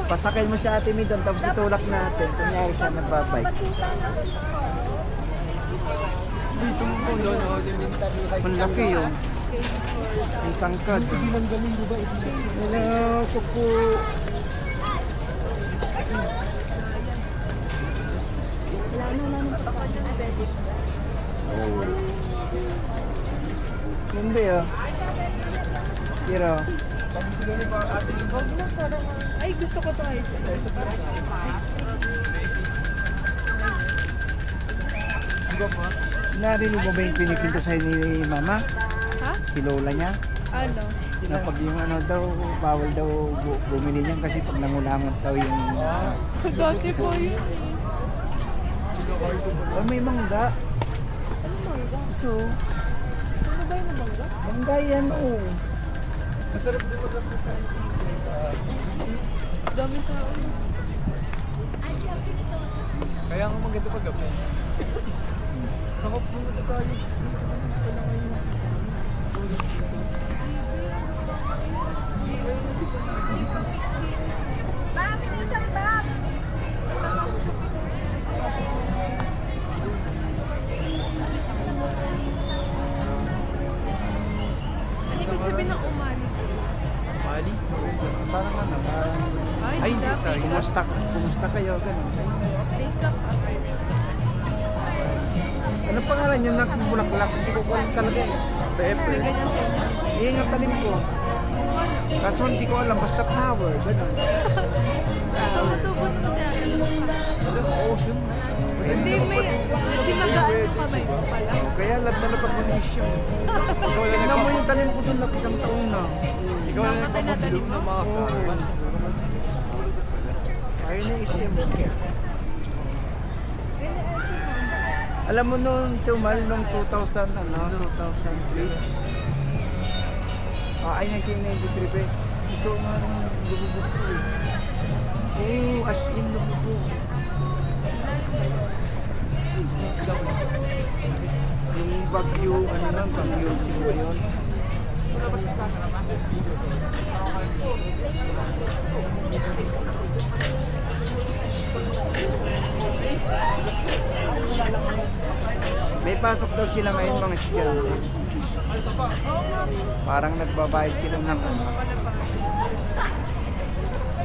Pasakay mo si Ate Mi doon, tapos itulak natin. Kunyari siya nagbabike. Dito mo po doon, Ang laki yun. Ang tangkad. Hello, kuku. Hindi ah. Pero, Ay, gusto ko to ay. narinig mo ba yung pinipinto sa'yo ni Mama? Ha? Si Lola niya? Ano? Na pag yung ano daw, bawal daw bumili niyan kasi pag nangulangot daw yung... Dati po yun. Oh, may mangga. Ano mangga? Ito. Ano ba yung mangga? Mangga yan, oh. Masarap din mag-asin sa Dami tao. Kaya nga maganda pag gabi. Sakop mo na tayo. Mami, isang bag! Ano ibig sabihin ng umali? Mali? Parang ano, parang... Ay, hindi dapat. tayo. Kumusta kayo? Ganun. Make up. Ano pangalan niya? Nakbulaklak. Hindi ko alam talaga eh. Pepper. May ganyan sa inyo? Iyan ang talim ko. Kaso hindi ko alam. Basta flower. Ganun. Tumutubot mo tinatanong ka. Ocean. Hindi magaan yung kamay mo pala. Kaya lab na lab ako ni Siyang. Ikaw lang Tignan mo yung talim ko doon. Isang taon na. Ikaw lang Nakatay na talim nagpapabloom mo? ng mga flower. Ayun na yung Siyang. Alam mo noon, tumal noong 2000, ano, 2008. Ay, 1993 eh. Ito nga nung lububog ko eh. Oo, as in lububog. Yung bagyo, ano lang, bagyo siguro yun. Wala ba sa camera ba? May pasok daw sila ngayon mga estudyante. Ay, sa pa. Parang nagbabayad sila ng ano.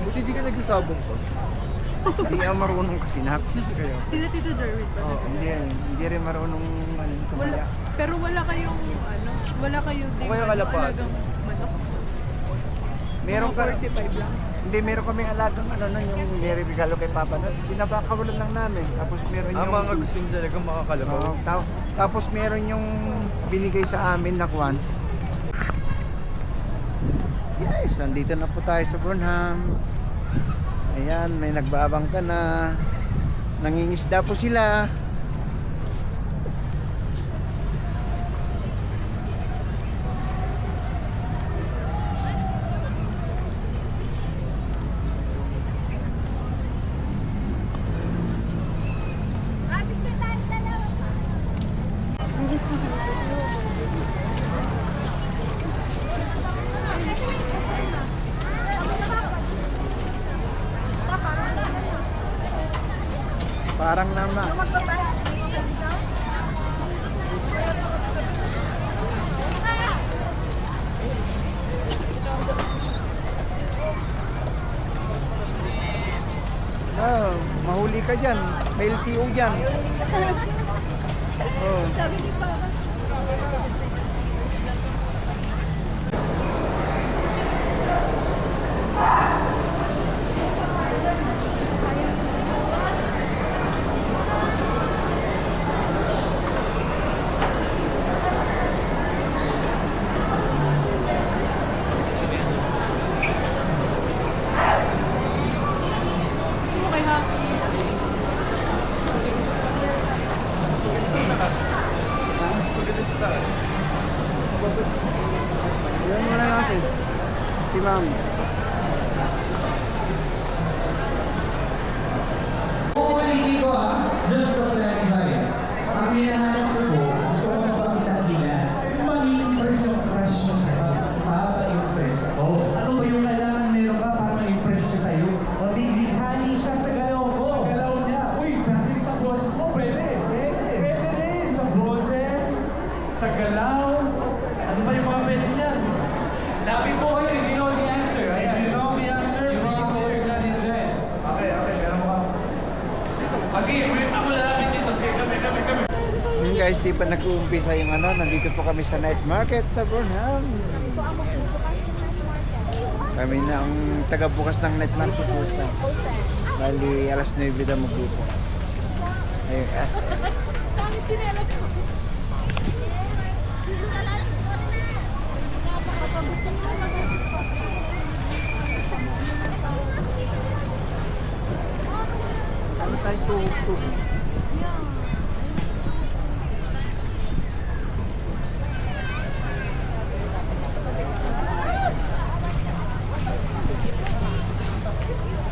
Buti di ka nagsasabong ko. Hindi ako marunong kasi Kaya. Sila Tito Jerwin ba? Oh, hindi rin marunong ano, tumaya. Pero wala kayong ano, wala kayong O kaya kalapad. alagang manok. Meron Mga ka, 45 lang. hindi, meron kaming alagang ano nun, yung niregalo kay Papa nun. Binabakawalan lang namin. Tapos meron Ang yung... mga gusto nyo talaga makakalabaw. Oo, tapos meron yung binigay sa amin na kwan. Yes, nandito na po tayo sa Burnham. Ayan, may nagbaabang ka na. Nangingisda po sila. Parang naman. Oh, mahuli ka dyan. May LTO dyan. Oh. Sabi ni Papa. Gusto mo kay Happy? So, ganda sa taas. Ayan muna natin. Si Ma'am. Uulitin ko just to clarify. Ang hinahanap ko po, gusto ko mapakita gilas. Maging impress yung crush mo sa'yo. Pa-impress ako. Ano ba yung kailangan meron ka para ma-impress siya sa'yo? O di guys, di pa nag-uumpisa yung ano, nandito po kami sa night market sa Burnham. Kami na ang taga-bukas ng night market po. Bali, alas 9 daw magbukas. Ayun, ano tayo tuhog-tuhog?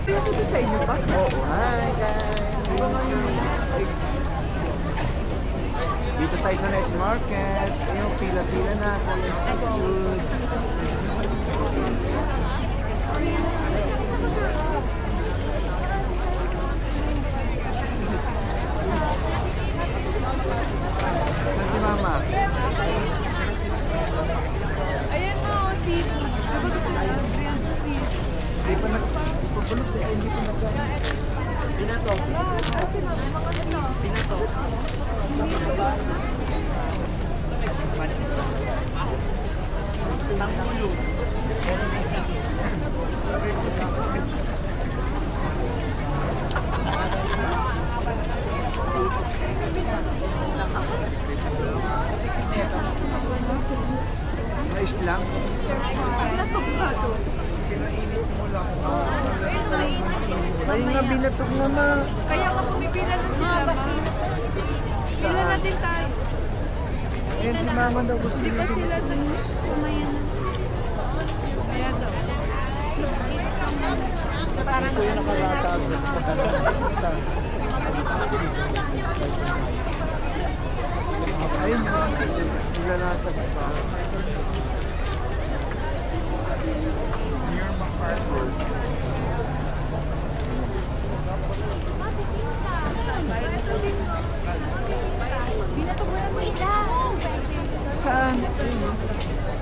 Dito sa inyo ba? Oo, hi guys! Dito tayo sa night market. Yung pila-pila na. Good. Saan si mama? Ayan na, si... Di pa nagpapulot eh. Ay, hindi pa Binato. Binato. Tangkulo. Mais lang. Ayun nga, binatog na ma. Kaya nga pumipila na sila. Pila na din tayo. Ayan si mama daw gusto Di ba niya. sila dun? Kumayan na. Kaya daw. Parang Ito yung nakalatag. Ayun nga, naglalatag pa. Saan?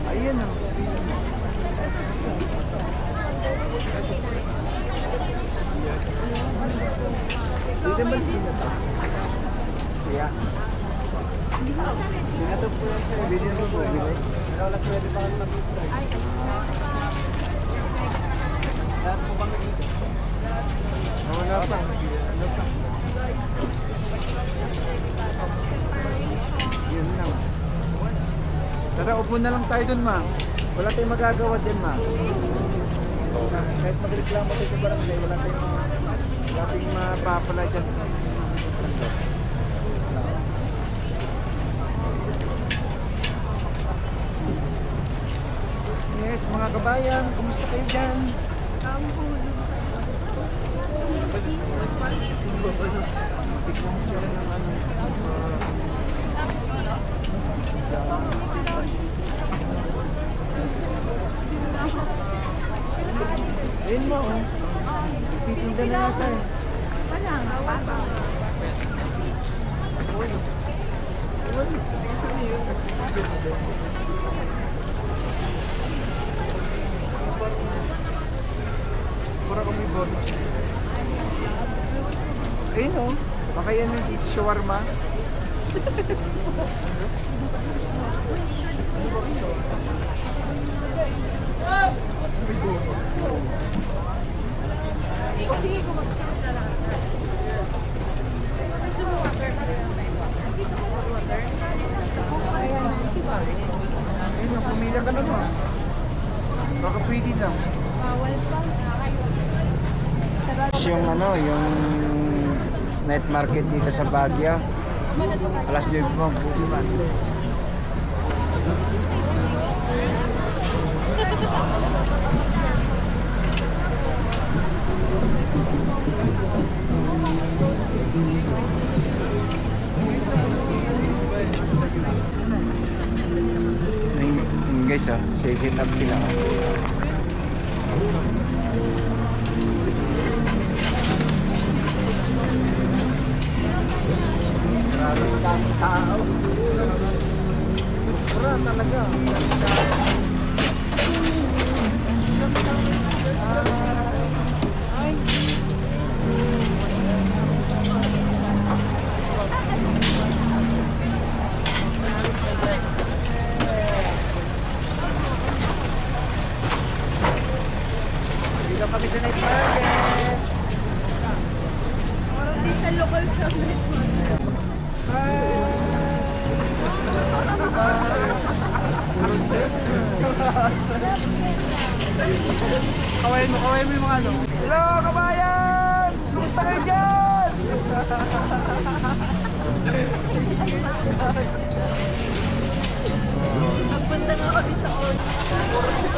Ayan o. Dito ba pinato? Kaya. Pinato po yan sa'yo. Bilhin mo po. Bilhin. Pero wala pwede pa kami mag-try. Lahat po bang dito? Wala pa. Ano pa? Yun lang. Tara, upo na lang tayo dun, ma. Wala tayong magagawa din, ma. Kahit magreklamo tayo sa barangay, wala tayong mapapala dyan. Yes, mga kabayan, kumusta kayo dyan? Tignan mo sila ng ano. Ayun mo, oh. Titinda na natin. Wala nga, papa. Pura kami bon. Ayun oh. Baka yan yung shawarma. Sige, kumagkakit na lang. Gusto mo water? Ayun oh, pumila ka na ba? Baka pwede lang. Bawal pa. Yung ano, yung night market dito sa Baguio. Alas 9 po, bukas. Ayun guys, oh, set up sila. Maraming daming tao. Mura talaga. Ay. local chocolate. Kawain mo yung mga ano. Hello, kabayan! Kumusta kayo dyan? Nagpunta nga kami sa on. Ah, bawal na!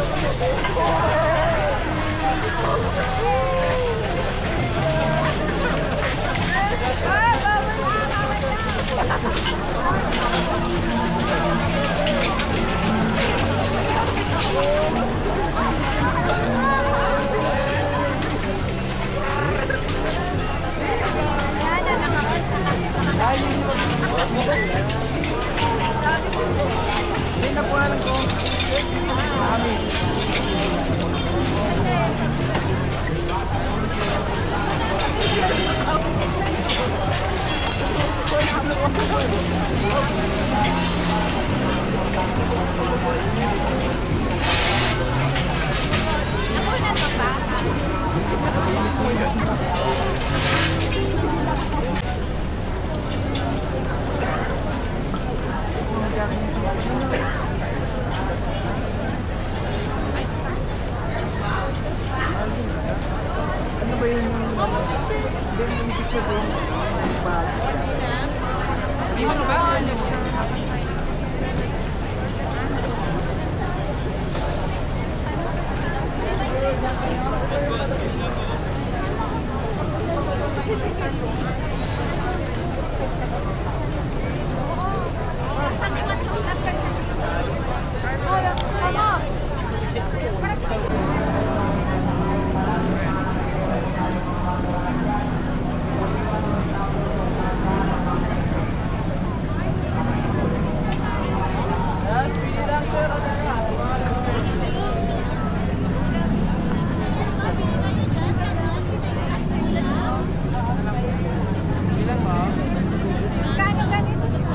Hindi na po alam ko. Marami. Ako na to pa. Ano ba yung... Hindi yung picture ko yung bag. Hindi mo ba? Kano ganito siya?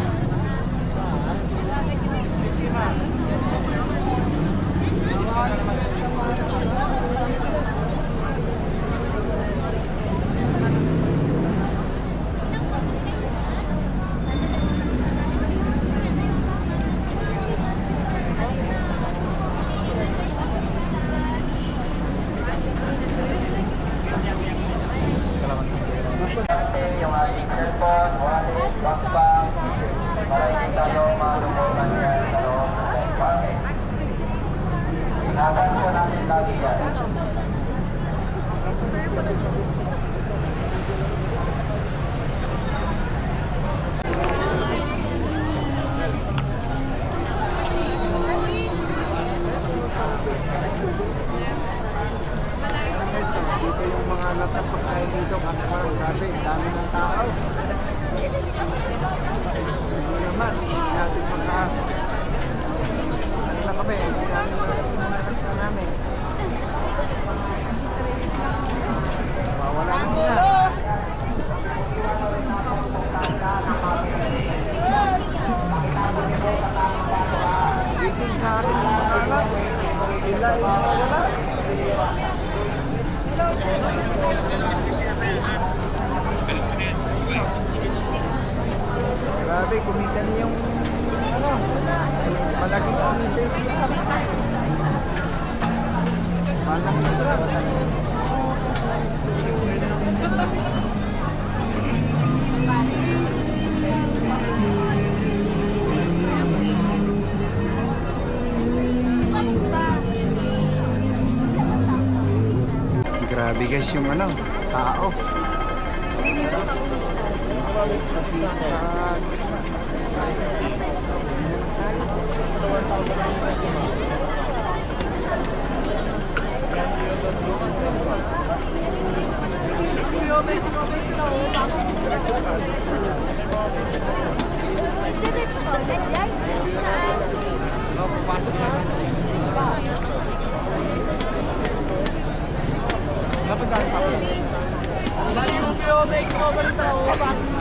Yung ating cellphone, wallet, backpack, para hindi tayo malumutan yan sa loob ng packet. Ingatan po natin lagi yan. Dito yung mga natapak tayo dito kasi parang grabe, dami ng tao. Ano naman, hindi natin magka... Ano na kami, hindi namin makakita namin. Mawala na sila. Dito sa akin mga anak, sila ay mawala. Grabe, kumita niya yung ano, malaking kumita yung manang nila. Grabe guys yung ano, tao. Diretso ba? Guys, saan? Pasok na. Dapat ka sa akin. Dali mo kayo, make mo ba ito?